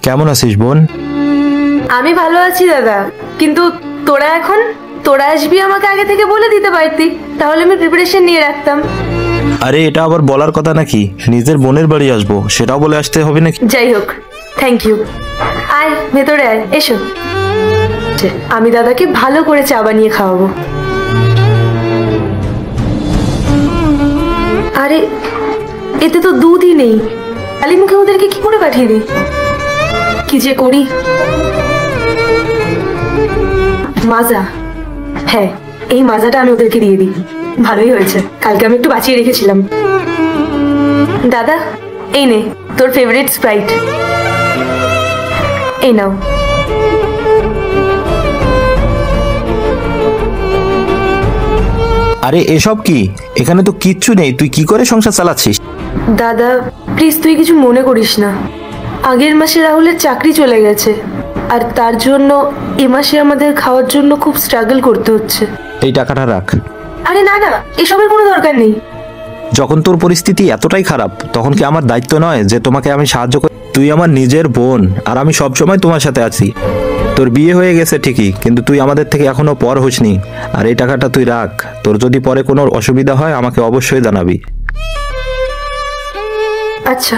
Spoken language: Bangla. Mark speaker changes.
Speaker 1: কেমন আছিস বোন?
Speaker 2: আমি ভালো আছি দাদা, কিন্তু তোরা আসবি আমাকে আগে থেকে বলে দিতে পারতি, তাহলে আমি প্রিপারেশন নিয়ে রাখতাম।
Speaker 1: আরে এটা আবার বলার কথা নাকি? নিজের বোনের বাড়ি আসবো সেটাও বলে আসতে হবে নাকি?
Speaker 2: যাই হোক, থ্যাংক ইউ। আয় ভেতরে আয়, এসো। আমি দাদাকে ভালো করে চা বানিয়ে খাওয়াবো। আরে এতে তো দুধই নেই, খালি মুখে ওদেরকে কি করে পাঠিয়ে দিই? কি যে করি। মাজা, হ্যাঁ এই মাজাটা আমি ওদেরকে দিয়ে দিই। ভালোই হয়েছে, কালকে আমি একটু বাঁচিয়ে রেখেছিলাম। দাদা এই নে তোর ফেভারিট স্প্রাইট, এই নাও।
Speaker 1: আরে এসব কি? এখানে তো কিচ্ছু নেই, তুই কি করে সংসার চালাচ্ছিস?
Speaker 2: দাদা প্লিজ তুই কিছু মনে করিস না, আগের মাসে রাহুলের চাকরি চলে গেছে, আর তার জন্য এ মাসে আমাদের খাওয়ার জন্য খুব স্ট্রাগল করতে হচ্ছে।
Speaker 1: এই টাকাটা রাখ।
Speaker 2: আরে না না, এসবের কোনো দরকার নেই।
Speaker 1: যখন তোর পরিস্থিতি এতটাই খারাপ তখন কি আমার দায়িত্ব নয় যে তোমাকে আমি সাহায্য করি? তুই আমার নিজের বোন আর আমি সবসময় তোমার সাথে আছি। তোর বিয়ে হয়ে গেছে ঠিকই, কিন্তু তুই আমাদের থেকে এখনো পর হসনি। আর এই টাকাটা তুই রাখ, তোর যদি পরে কোনো অসুবিধা হয় আমাকে অবশ্যই জানাবি।
Speaker 2: আচ্ছা।